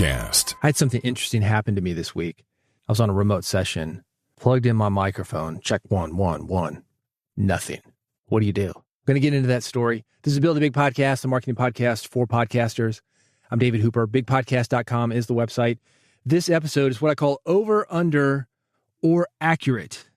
podcast. I had something interesting happen to me this week. I was on a remote session, plugged in my microphone, check 1, 1, 1, nothing. What do you do? I'm going to get into that story. This is Build a Big Podcast, a marketing podcast for podcasters. I'm David Hooper. Bigpodcast.com is the website. This episode is what I call over, under, or accurate.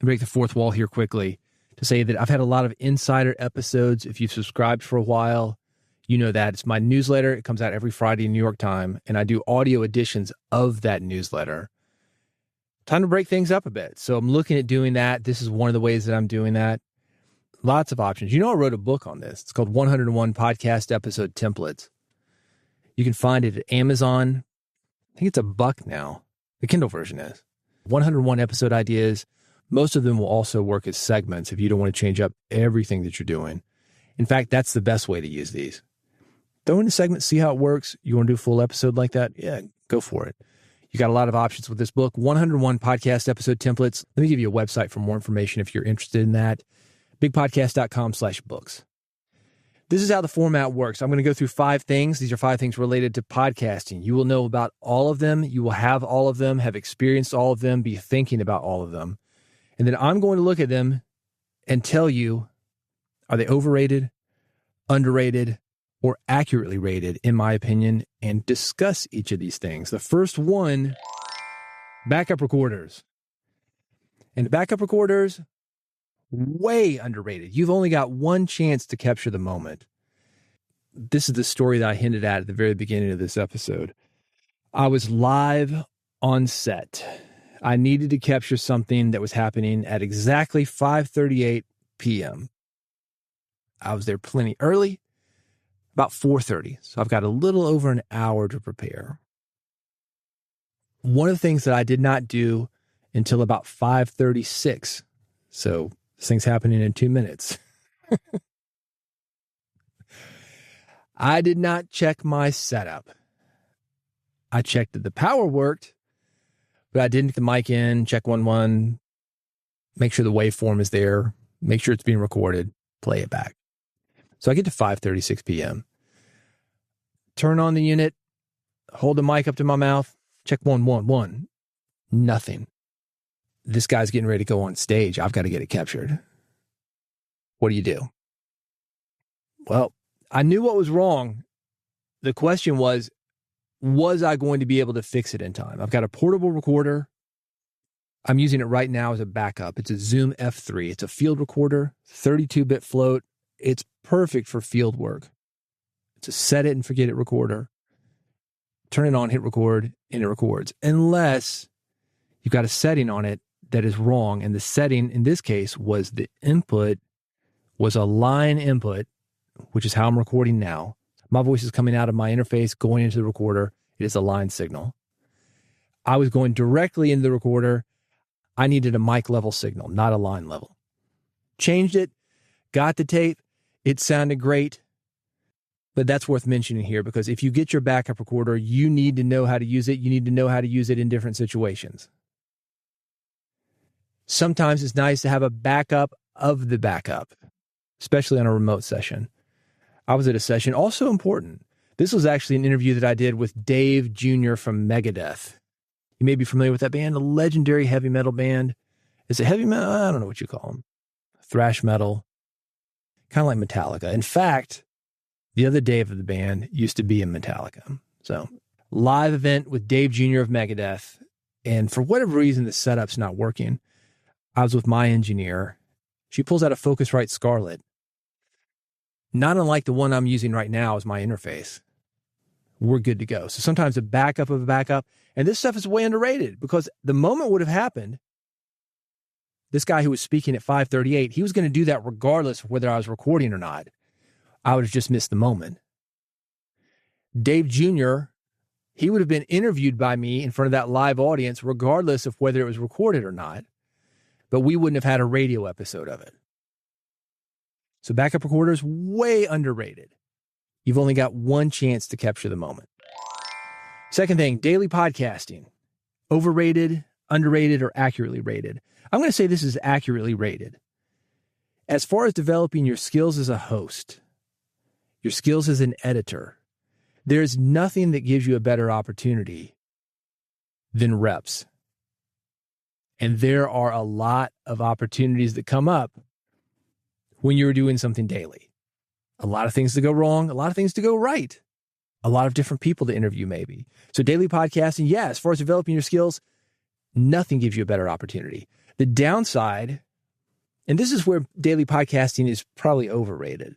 I break the fourth wall here quickly to say that I've had a lot of insider episodes. If you've subscribed for a while, you know that. It's my newsletter. It comes out every Friday in New York time, and I do audio editions of that newsletter. Time to break things up a bit. So I'm looking at doing that. This is one of the ways that I'm doing that. Lots of options. You know, I wrote a book on this. It's called 101 Podcast Episode Templates. You can find it at Amazon. I think it's $1 now. The Kindle version is. 101 episode ideas. Most of them will also work as segments if you don't want to change up everything that you're doing. In fact, that's the best way to use these. Throw in a segment, see how it works. You want to do a full episode like that? Yeah, go for it. You got a lot of options with this book, 101 Podcast Episode Templates. Let me give you a website for more information if you're interested in that. Bigpodcast.com/books. This is how the format works. I'm going to go through 5 things. These are 5 things related to podcasting. You will know about all of them. You will have all of them, have experienced all of them, be thinking about all of them. And then I'm going to look at them and tell you, are they overrated, underrated, or accurately rated, in my opinion, and discuss each of these things. The first one, backup recorders. And backup recorders, way underrated. You've only got one chance to capture the moment. This is the story that I hinted at the very beginning of this episode. I was live on set. I needed to capture something that was happening at exactly 5:38 p.m. I was there plenty early, about 4:30. So I've got a little over an hour to prepare. One of the things that I did not do until about 5:36. So this thing's happening in 2 minutes. I did not check my setup. I checked that the power worked, but I didn't get the mic in, check 1-1, make sure the waveform is there, make sure it's being recorded, play it back. So I get to 5:36 p.m. Turn on the unit, hold the mic up to my mouth, check 1-1-1. Nothing. This guy's getting ready to go on stage. I've got to get it captured. What do you do? Well, I knew what was wrong. The question was I going to be able to fix it in time? I've got a portable recorder. I'm using it right now as a backup. It's a Zoom F3. It's a field recorder, 32-bit float. It's perfect for field work. It's a set it and forget it recorder. Turn it on, hit record, and it records. Unless you've got a setting on it that is wrong. And the setting in this case was the input was a line input, which is how I'm recording now. My voice is coming out of my interface, going into the recorder. It is a line signal. I was going directly into the recorder. I needed a mic level signal, not a line level. Changed it, got the tape. It sounded great. But that's worth mentioning here because if you get your backup recorder, you need to know how to use it. You need to know how to use it in different situations. Sometimes it's nice to have a backup of the backup, especially on a remote session. I was at a session, also important. This was actually an interview that I did with Dave Jr. from Megadeth. You may be familiar with that band, a legendary heavy metal band. Is it heavy metal? I don't know what you call them. Thrash metal, kind of like Metallica. In fact, the other Dave of the band used to be in Metallica. So, live event with Dave Jr. of Megadeth. And for whatever reason, the setup's not working. I was with my engineer. She pulls out a Focusrite Scarlett. Not unlike the one I'm using right now as my interface. We're good to go. So sometimes a backup of a backup. And this stuff is way underrated because the moment would have happened. This guy who was speaking at 5:38, he was going to do that regardless of whether I was recording or not. I would have just missed the moment. Dave Jr., he would have been interviewed by me in front of that live audience regardless of whether it was recorded or not. But we wouldn't have had a radio episode of it. So backup recorders, way underrated. You've only got one chance to capture the moment. Second thing, daily podcasting. Overrated, underrated, or accurately rated. I'm going to say this is accurately rated. As far as developing your skills as a host, your skills as an editor, There's nothing that gives you a better opportunity than reps. And there are a lot of opportunities that come up when you're doing something daily. A lot of things to go wrong, a lot of things to go right, a lot of different people to interview maybe. So daily podcasting, yeah, as far as developing your skills, nothing gives you a better opportunity. The downside, and this is where daily podcasting is probably overrated,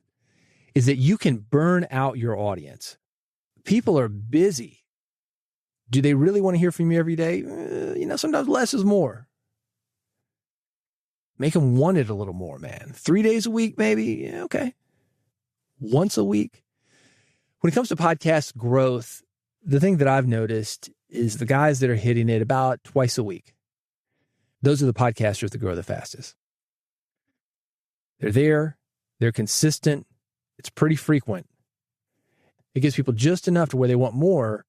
is that you can burn out your audience. People are busy. Do they really want to hear from you every day? Sometimes less is more. Make them want it a little more, man. 3 days a week, maybe? Yeah, okay. Once a week. When it comes to podcast growth, the thing that I've noticed is the guys that are hitting it about twice a week. Those are the podcasters that grow the fastest. They're there. They're consistent. It's pretty frequent. It gives people just enough to where they want more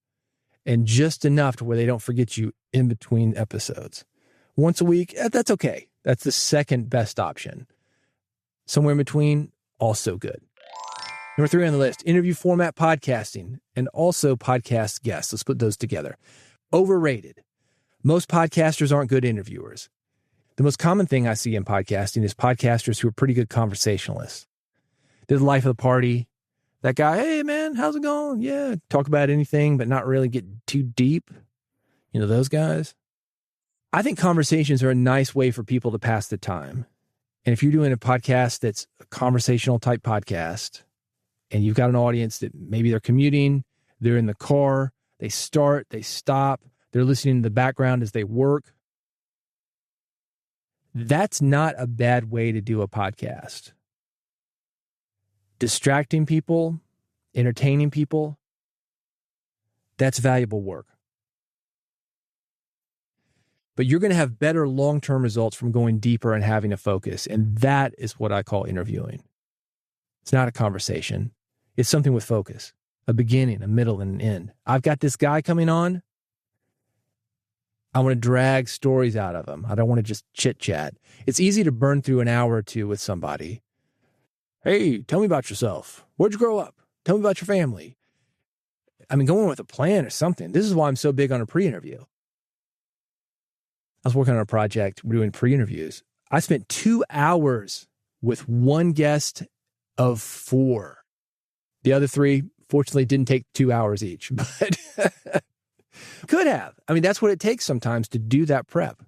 and just enough to where they don't forget you in between episodes. Once a week, that's okay. That's the second best option. Somewhere in between, also good. Number 3 on the list, interview format podcasting and also podcast guests. Let's put those together. Overrated. Most podcasters aren't good interviewers. The most common thing I see in podcasting is podcasters who are pretty good conversationalists. They're the life of the party. That guy, hey, man, how's it going? Yeah, talk about anything, but not really get too deep. Those guys. I think conversations are a nice way for people to pass the time. And if you're doing a podcast that's a conversational type podcast, and you've got an audience that maybe they're commuting, they're in the car, they start, they stop, they're listening in the background as they work. That's not a bad way to do a podcast. Distracting people, entertaining people, that's valuable work. But you're going to have better long-term results from going deeper and having a focus. And that is what I call interviewing. It's not a conversation. It's something with focus, a beginning, a middle, and an end. I've got this guy coming on. I want to drag stories out of him. I don't want to just chit-chat. It's easy to burn through an hour or two with somebody. Hey, tell me about yourself. Where'd you grow up? Tell me about your family. Going with a plan or something. This is why I'm so big on a pre-interview. I was working on a project, we're doing pre-interviews. I spent 2 hours with one guest of 4. The other 3, fortunately, didn't take 2 hours each, but could have. That's what it takes sometimes to do that prep.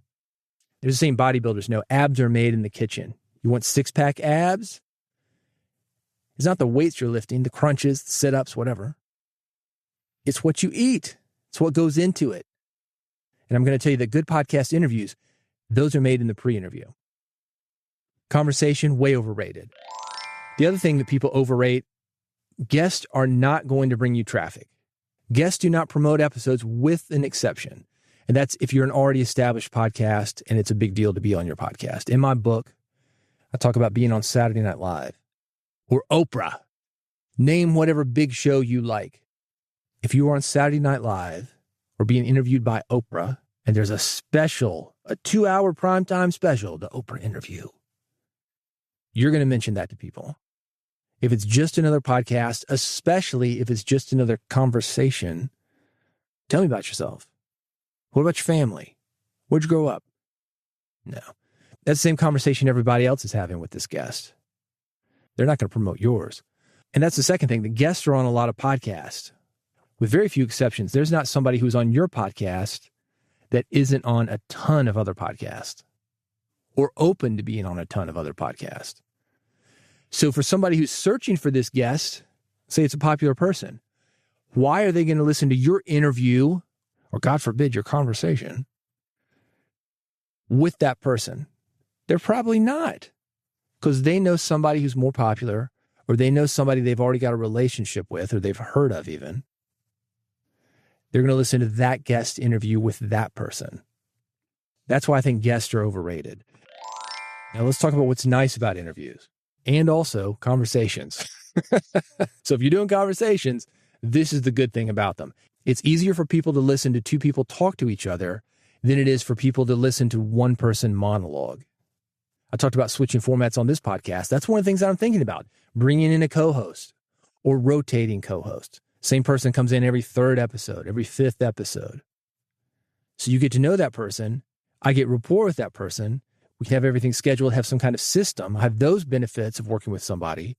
There's the same bodybuilders know abs are made in the kitchen. You want 6-pack abs? It's not the weights you're lifting, the crunches, the sit-ups, whatever. It's what you eat. It's what goes into it. And I'm going to tell you that good podcast interviews, those are made in the pre-interview. Conversation, way overrated. The other thing that people overrate, guests are not going to bring you traffic. Guests do not promote episodes with an exception. And that's if you're an already established podcast and it's a big deal to be on your podcast. In my book, I talk about being on Saturday Night Live or Oprah. Name whatever big show you like. If you are on Saturday Night Live or being interviewed by Oprah, and there's a 2-hour primetime special, the Oprah interview, you're going to mention that to people. If it's just another podcast, especially if it's just another conversation, tell me about yourself. What about your family? Where'd you grow up? No. That's the same conversation everybody else is having with this guest. They're not going to promote yours. And that's the second thing. The guests are on a lot of podcasts. With very few exceptions, there's not somebody who's on your podcast that isn't on a ton of other podcasts or open to being on a ton of other podcasts. So for somebody who's searching for this guest, say it's a popular person, why are they going to listen to your interview or, God forbid, your conversation with that person? They're probably not, because they know somebody who's more popular, or they know somebody they've already got a relationship with or they've heard of even. They're going to listen to that guest interview with that person. That's why I think guests are overrated. Now let's talk about what's nice about interviews and also conversations. So if you're doing conversations, this is the good thing about them. It's easier for people to listen to 2 people talk to each other than it is for people to listen to one person monologue. I talked about switching formats on this podcast. That's one of the things that I'm thinking about, bringing in a co-host or rotating co-host. Same person comes in every third episode, every fifth episode. So you get to know that person. I get rapport with that person. We can have everything scheduled, have some kind of system. I have those benefits of working with somebody,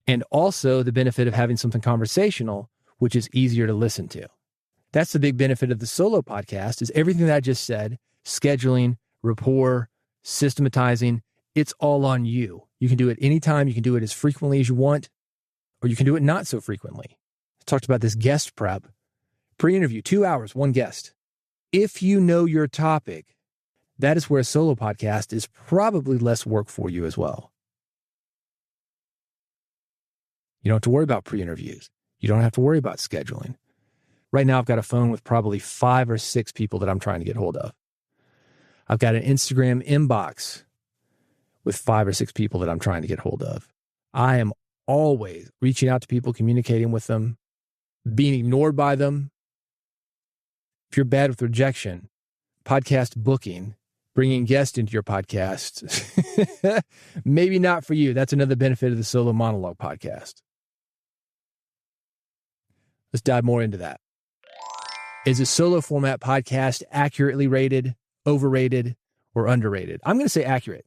and also the benefit of having something conversational, which is easier to listen to. That's the big benefit of the solo podcast, is everything that I just said: scheduling, rapport, systematizing. It's all on you. You can do it anytime. You can do it as frequently as you want, or you can do it not so frequently. I talked about this guest prep. Pre-interview, 2 hours, one guest. If you know your topic, that is where a solo podcast is probably less work for you as well. You don't have to worry about pre-interviews. You don't have to worry about scheduling. Right now, I've got a phone with probably 5 or 6 people that I'm trying to get hold of. I've got an Instagram inbox with 5 or 6 people that I'm trying to get hold of. I am always reaching out to people, communicating with them, being ignored by them. If you're bad with rejection, podcast booking, bringing guests into your podcast, maybe not for you. That's another benefit of the solo monologue podcast. Let's dive more into that. Is a solo format podcast accurately rated, overrated, or underrated? I'm going to say accurate.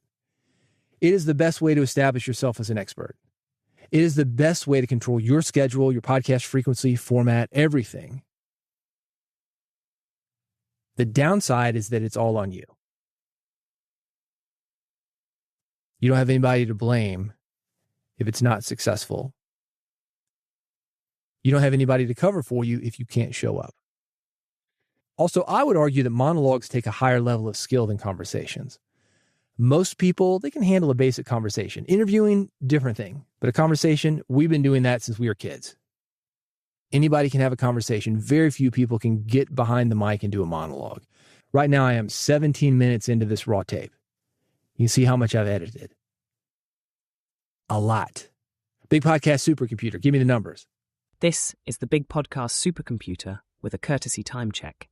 It is the best way to establish yourself as an expert. It is the best way to control your schedule, your podcast frequency, format, everything. The downside is that it's all on you. You don't have anybody to blame if it's not successful. You don't have anybody to cover for you if you can't show up. Also, I would argue that monologues take a higher level of skill than conversations. Most people, they can handle a basic conversation. Interviewing, different thing. But a conversation, we've been doing that since we were kids. Anybody can have a conversation. Very few people can get behind the mic and do a monologue. Right now, I am 17 minutes into this raw tape. You can see how much I've edited. A lot. Big Podcast Supercomputer, give me the numbers. This is the Big Podcast Supercomputer with a courtesy time check.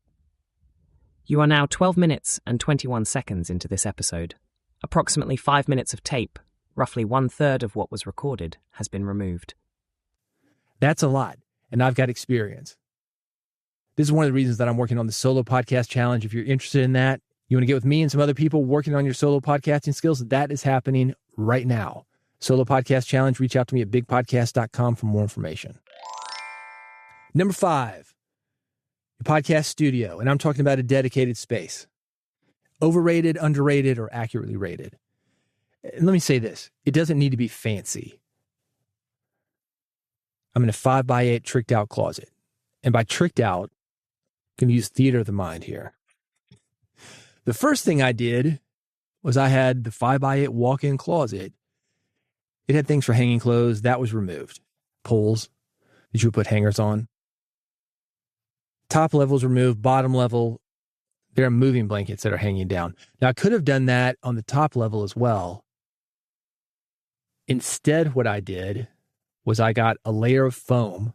You are now 12 minutes and 21 seconds into this episode. Approximately 5 minutes of tape, roughly 1/3 of what was recorded, has been removed. That's a lot, and I've got experience. This is one of the reasons that I'm working on the solo podcast challenge. If you're interested in that, you want to get with me and some other people working on your solo podcasting skills, that is happening right now. Solo podcast challenge, reach out to me at bigpodcast.com for more information. Number 5, your podcast studio, and I'm talking about a dedicated space. Overrated, underrated, or accurately rated. And let me say this, it doesn't need to be fancy. I'm in a 5x8 tricked out closet. And by tricked out, I'm going to use theater of the mind here. The first thing I did was I had the 5x8 walk-in closet. It had things for hanging clothes. That was removed. Poles that you would put hangers on. Top level's removed. Bottom level, there are moving blankets that are hanging down. Now, I could have done that on the top level as well. Instead, what I did was I got a layer of foam,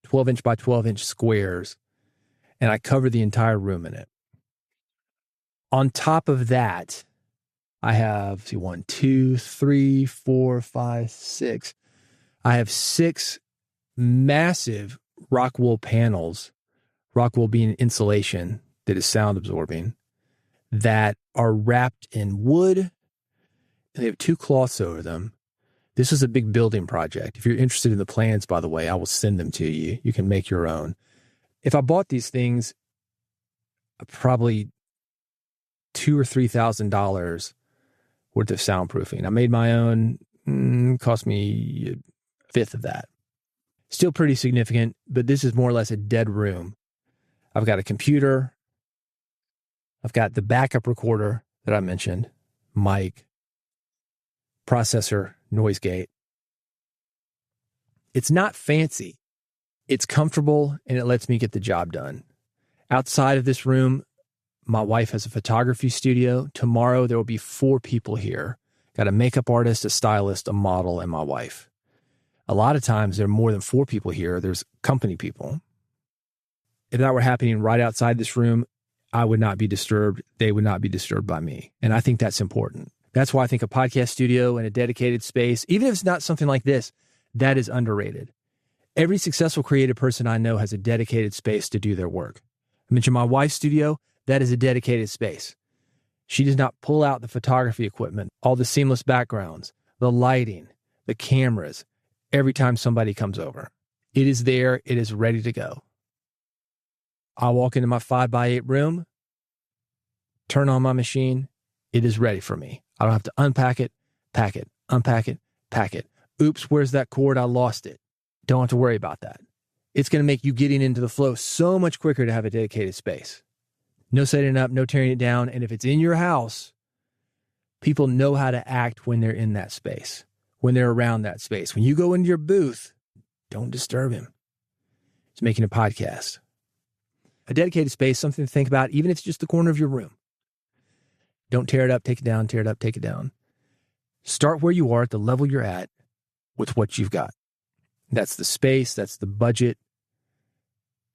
12-inch by 12-inch squares, and I covered the entire room in it. On top of that, I have, 1, 2, 3, 4, 5, 6. I have 6 massive rock wool panels, rock wool being insulation that is sound absorbing, that are wrapped in wood, and they have 2 cloths over them. This is a big building project. If you're interested in the plans, by the way, I will send them to you. You can make your own. If I bought these things, probably $2,000 or $3,000 worth of soundproofing. I made my own, cost me a fifth of that. Still pretty significant, but this is more or less a dead room. I've got a computer. I've got the backup recorder that I mentioned, mic, processor, noise gate. It's not fancy. It's comfortable, and it lets me get the job done. Outside of this room, my wife has a photography studio. Tomorrow, there will be 4 people here. Got a makeup artist, a stylist, a model, and my wife. A lot of times, there are more than 4 people here. There's company people. If that were happening right outside this room, I would not be disturbed. They would not be disturbed by me. And I think that's important. That's why I think a podcast studio and a dedicated space, even if it's not something like this, that is underrated. Every successful creative person I know has a dedicated space to do their work. I mentioned my wife's studio. That is a dedicated space. She does not pull out the photography equipment, all the seamless backgrounds, the lighting, the cameras, every time somebody comes over. It is there. It is ready to go. I walk into my 5x8 room, turn on my machine. It is ready for me. I don't have to unpack it, pack it, unpack it, pack it. Oops, where's that cord? I lost it. Don't have to worry about that. It's going to make you getting into the flow so much quicker to have a dedicated space. No setting it up, no tearing it down. And if it's in your house, people know how to act when they're in that space, when they're around that space. When you go into your booth, don't disturb him. He's making a podcast. A dedicated space, something to think about, even if it's just the corner of your room. Don't tear it up, take it down, tear it up, take it down. Start where you are at the level you're at with what you've got. That's the space, that's the budget,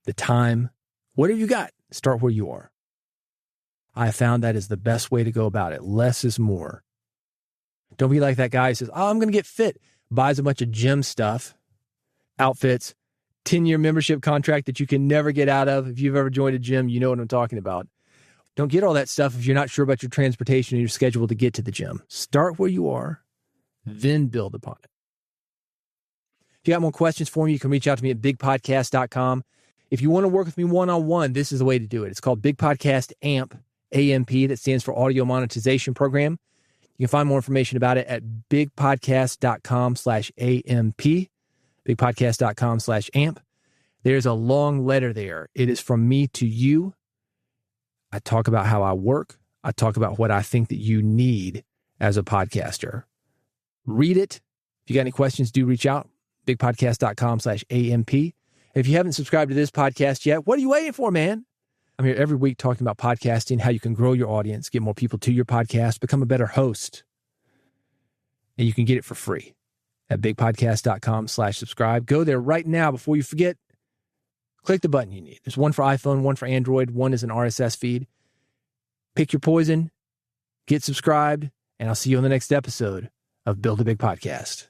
the time, whatever you got, start where you are. I have found that is the best way to go about it. Less is more. Don't be like that guy who says, I'm going to get fit, buys a bunch of gym stuff, outfits, 10-year membership contract that you can never get out of. If you've ever joined a gym, you know what I'm talking about. Don't get all that stuff if you're not sure about your transportation and your schedule to get to the gym. Start where you are, then build upon it. If you got more questions for me, you can reach out to me at bigpodcast.com. If you want to work with me one-on-one, this is the way to do it. It's called Big Podcast AMP, A-M-P, that stands for Audio Monetization Program. You can find more information about it at bigpodcast.com/AMP, bigpodcast.com/AMP. There's a long letter there. It is from me to you. I talk about how I work. I talk about what I think that you need as a podcaster. Read it. If you got any questions, do reach out. bigpodcast.com/AMP. If you haven't subscribed to this podcast yet, what are you waiting for, man? I'm here every week talking about podcasting, how you can grow your audience, get more people to your podcast, become a better host. And you can get it for free at bigpodcast.com/subscribe. Go there right now before you forget. Click the button you need. There's one for iPhone, one for Android, one is an RSS feed. Pick your poison, get subscribed, and I'll see you on the next episode of Build a Big Podcast.